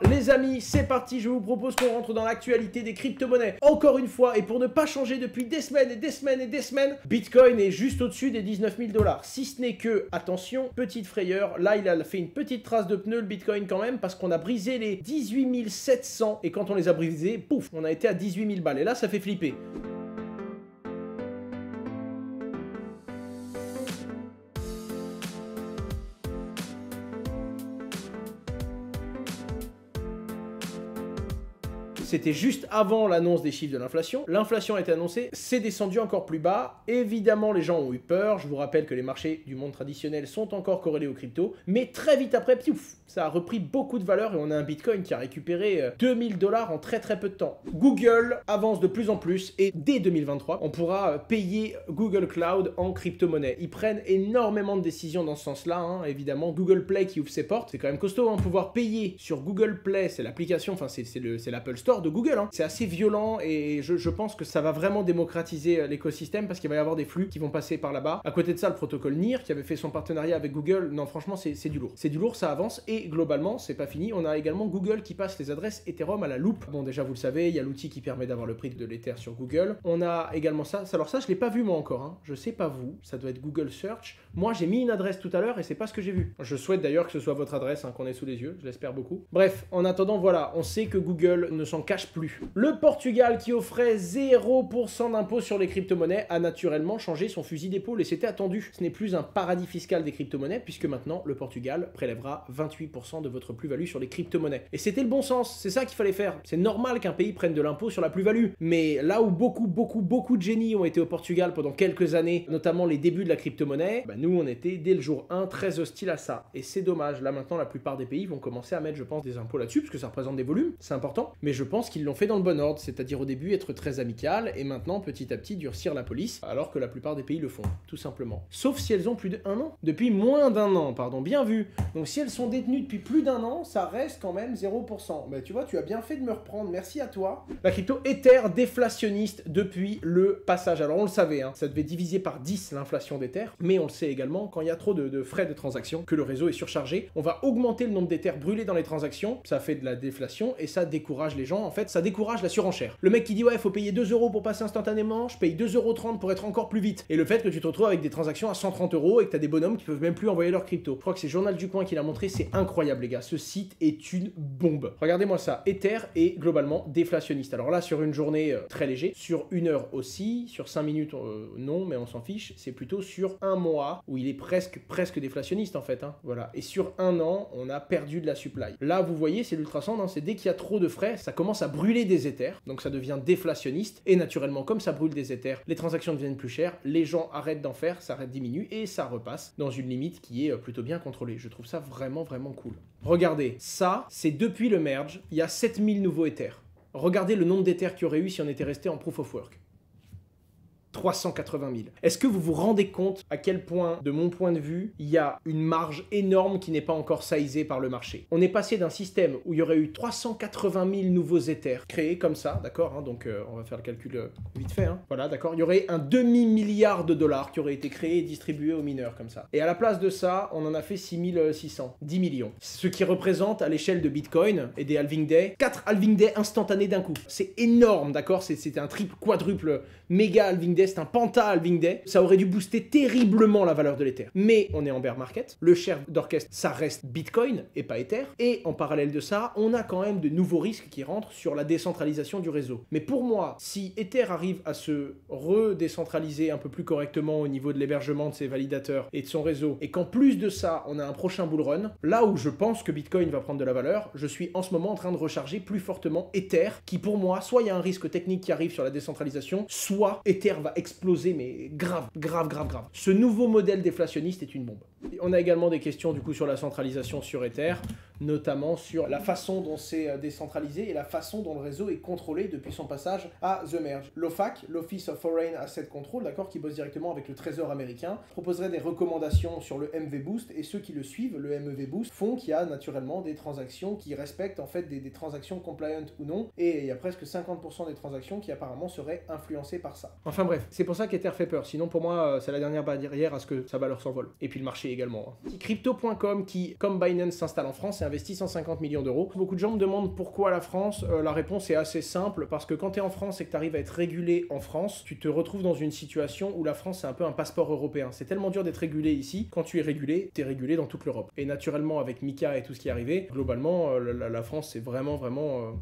Les amis, c'est parti, je vous propose qu'on rentre dans l'actualité des crypto-monnaies. Encore une fois, et pour ne pas changer depuis des semaines et des semaines et des semaines, Bitcoin est juste au-dessus des 19 000 $. Si ce n'est que, attention, petite frayeur, là il a fait une petite trace de pneu le Bitcoin quand même, parce qu'on a brisé les 18 700, et quand on les a brisés, pouf, on a été à 18 000 balles, et là ça fait flipper. C'était juste avant l'annonce des chiffres de l'inflation. L'inflation a été annoncée, c'est descendu encore plus bas. Évidemment, les gens ont eu peur. Je vous rappelle que les marchés du monde traditionnel sont encore corrélés aux cryptos. Mais très vite après, piouf, ça a repris beaucoup de valeur et on a un Bitcoin qui a récupéré 2000 $ en très très peu de temps. Google avance de plus en plus et dès 2023, on pourra payer Google Cloud en crypto-monnaie. Ils prennent énormément de décisions dans ce sens-là, hein. Évidemment, Google Play qui ouvre ses portes, c'est quand même costaud, hein. Pouvoir payer sur Google Play, c'est l'application, enfin c'est l'Apple Store de Google, hein. C'est assez violent et je pense que ça va vraiment démocratiser l'écosystème parce qu'il va y avoir des flux qui vont passer par là-bas. À côté de ça, le protocole NIR qui avait fait son partenariat avec Google, non franchement c'est du lourd. C'est du lourd, ça avance et globalement c'est pas fini. On a également Google qui passe les adresses Ethereum à la loupe. Bon déjà vous le savez, il y a l'outil qui permet d'avoir le prix de l'Ether sur Google. On a également ça, alors ça je l'ai pas vu moi encore, hein. Je sais pas vous, ça doit être Google Search. Moi j'ai mis une adresse tout à l'heure et c'est pas ce que j'ai vu. Je souhaite d'ailleurs que ce soit votre adresse, hein, qu'on ait sous les yeux, je l'espère beaucoup. Bref, en attendant voilà, on sait que Google ne s'en cache plus. Le Portugal, qui offrait 0% d'impôt sur les crypto-monnaies, a naturellement changé son fusil d'épaule et c'était attendu. Ce n'est plus un paradis fiscal des crypto-monnaies puisque maintenant le Portugal prélèvera 28% de votre plus-value sur les crypto-monnaies. Et c'était le bon sens, c'est ça qu'il fallait faire. C'est normal qu'un pays prenne de l'impôt sur la plus-value. Mais là où beaucoup de génies ont été au Portugal pendant quelques années, notamment les débuts de la crypto-monnaie, bah nous on était dès le jour 1 très hostile à ça. Et c'est dommage, là maintenant la plupart des pays vont commencer à mettre je pense des impôts là-dessus parce que ça représente des volumes, c'est important. Mais je pense qu'ils l'ont fait dans le bon ordre, c'est-à-dire au début être très amical et maintenant petit à petit durcir la police, alors que la plupart des pays le font, tout simplement. Sauf si elles ont plus d'1 an. Depuis moins d'1 an, pardon, bien vu. Donc si elles sont détenues depuis plus d'1 an, ça reste quand même 0%. Bah tu vois, tu as bien fait de me reprendre, merci à toi. La crypto Ether déflationniste depuis le passage. Alors on le savait, hein, ça devait diviser par 10 l'inflation d'Ether, mais on le sait également, quand il y a trop de frais de transaction, que le réseau est surchargé, on va augmenter le nombre d'Ether brûlés dans les transactions, ça fait de la déflation et ça décourage les gens, en fait, ça décourage la surenchère. Le mec qui dit ouais, faut payer 2 € pour passer instantanément, je paye 2,30 € pour être encore plus vite. Et le fait que tu te retrouves avec des transactions à 130 € et que t'as des bonhommes qui peuvent même plus envoyer leur crypto. Je crois que c'est Journal du Coin qui l'a montré, c'est incroyable les gars, ce site est une bombe. Regardez-moi ça, Ether est globalement déflationniste. Alors là, sur une journée très léger, sur 1 heure aussi, sur 5 minutes non, mais on s'en fiche, c'est plutôt sur un mois où il est presque déflationniste en fait, hein. Voilà. Et sur 1 an, on a perdu de la supply. Là, vous voyez, c'est l'ultrasound, hein, c'est dès qu'il y a trop de frais, ça commence à brûler des Ethers, donc ça devient déflationniste, et naturellement, comme ça brûle des Ethers, les transactions deviennent plus chères, les gens arrêtent d'en faire, ça diminue, et ça repasse dans une limite qui est plutôt bien contrôlée. Je trouve ça vraiment cool. Regardez, ça, c'est depuis le merge, il y a 7000 nouveaux Ethers. Regardez le nombre d'Ethers qu'il y aurait eu si on était resté en Proof of Work. 380 000. Est-ce que vous vous rendez compte à quel point, de mon point de vue, il y a une marge énorme qui n'est pas encore sizée par le marché? On est passé d'un système où il y aurait eu 380 000 nouveaux Ethers créés comme ça, d'accord, hein, donc on va faire le calcul vite fait, hein, voilà, d'accord, il y aurait un demi-milliard de dollars qui aurait été créé et distribué aux mineurs comme ça. Et à la place de ça, on en a fait 6600, 10 millions. Ce qui représente à l'échelle de Bitcoin et des halving day, 4 halving day instantanés d'un coup. C'est énorme, d'accord, c'était un triple, quadruple, méga halving day, c'est un penta halving day, ça aurait dû booster terriblement la valeur de l'Ether. Mais on est en bear market, le chef d'orchestre, ça reste Bitcoin et pas Ether, et en parallèle de ça, on a quand même de nouveaux risques qui rentrent sur la décentralisation du réseau. Mais pour moi, si Ether arrive à se redécentraliser un peu plus correctement au niveau de l'hébergement de ses validateurs et de son réseau, et qu'en plus de ça, on a un prochain bull run, là où je pense que Bitcoin va prendre de la valeur, je suis en ce moment en train de recharger plus fortement Ether, qui pour moi, soit il y a un risque technique qui arrive sur la décentralisation, soit Ether va exploser, mais grave. Ce nouveau modèle déflationniste est une bombe. Et on a également des questions du coup sur la centralisation sur Ether, notamment sur la façon dont c'est décentralisé et la façon dont le réseau est contrôlé depuis son passage à The Merge. L'OFAC, l'Office of Foreign Asset Control, d'accord, qui bosse directement avec le Trésor américain, proposerait des recommandations sur le MV Boost et ceux qui le suivent, le MEV Boost, font qu'il y a naturellement des transactions qui respectent en fait des transactions compliant ou non, et il y a presque 50% des transactions qui apparemment seraient influencées par ça. Enfin bref, bref, c'est pour ça qu'Ether fait peur. Sinon, pour moi, c'est la dernière barrière à ce que sa valeur s'envole. Et puis le marché également. Hein. Crypto.com qui, comme Binance, s'installe en France et investit 150 millions d'euros. Beaucoup de gens me demandent pourquoi la France. La réponse est assez simple, parce que quand tu es en France et que tu arrives à être régulé en France, tu te retrouves dans une situation où la France, c'est un peu un passeport européen. C'est tellement dur d'être régulé ici. Quand tu es régulé, tu es régulé dans toute l'Europe. Et naturellement, avec Mika et tout ce qui est arrivé, globalement, la France, c'est vraiment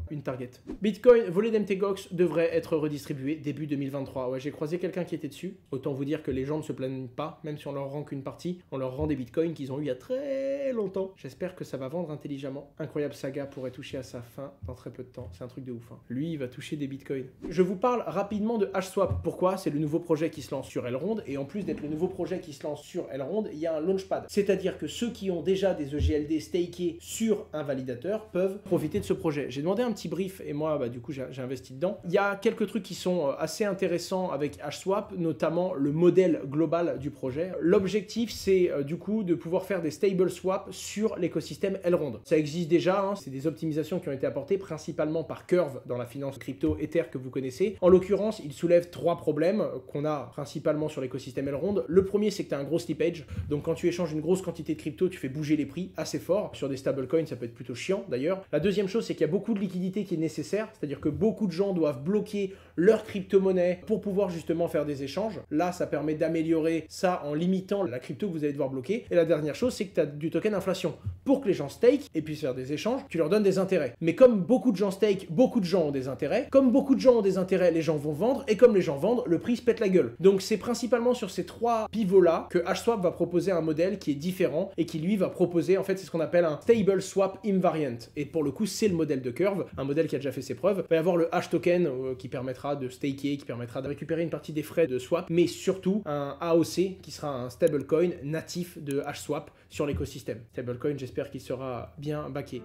une target. Bitcoin volé d'MTGOX devrait être redistribué début 2023. Ouais, j'ai croisé quelqu'un qui était dessus. Autant vous dire que les gens ne se plaignent pas, même si on leur rend qu'une partie, on leur rend des bitcoins qu'ils ont eu il y a très longtemps. J'espère que ça va vendre intelligemment. Incroyable Saga pourrait toucher à sa fin dans très peu de temps. C'est un truc de ouf. Hein. Lui, il va toucher des bitcoins. Je vous parle rapidement de HSwap. Pourquoi? C'est le nouveau projet qui se lance sur Elrond. Et en plus d'être le nouveau projet qui se lance sur Elrond, il y a un launchpad. C'est-à-dire que ceux qui ont déjà des EGLD stakés sur un validateur peuvent profiter de ce projet. J'ai demandé un petit brief et moi, du coup, j'ai investi dedans. Il y a quelques trucs qui sont assez intéressants avec HSwap, notamment le modèle global du projet. L'objectif, c'est du coup de pouvoir faire des stable swaps sur l'écosystème Elrond. Ça existe déjà, hein, c'est des optimisations qui ont été apportées principalement par Curve dans la finance crypto Ether que vous connaissez. En l'occurrence, il soulève 3 problèmes qu'on a principalement sur l'écosystème Elrond. Le premier, c'est que tu as un gros slippage. Donc quand tu échanges une grosse quantité de crypto, tu fais bouger les prix assez fort. Sur des stablecoins, ça peut être plutôt chiant d'ailleurs. La deuxième chose, c'est qu'il y a beaucoup de liquidité qui est nécessaire, c'est-à-dire que beaucoup de gens doivent bloquer leur crypto-monnaie pour pouvoir justement faire des échanges. Là, ça permet d'améliorer ça en limitant la crypto que vous allez devoir bloquer. Et la dernière chose, c'est que tu as du token inflation. Pour que les gens stake et puissent faire des échanges, tu leur donnes des intérêts. Mais comme beaucoup de gens stake, beaucoup de gens ont des intérêts. Comme beaucoup de gens ont des intérêts, les gens vont vendre. Et comme les gens vendent, le prix se pète la gueule. Donc c'est principalement sur ces 3 pivots-là que HSwap va proposer un modèle qui est différent et qui lui va proposer, en fait, c'est ce qu'on appelle un stable swap invariant. Et pour le coup, c'est le modèle de Curve, un modèle qui a déjà fait ses preuves. Il va y avoir le hash token qui permettra de staker, qui permettra de récupérer une partie des frais de swap, mais surtout un AOC qui sera un stablecoin natif de HSwap sur l'écosystème. Stablecoin, j'espère qu'il sera bien backé.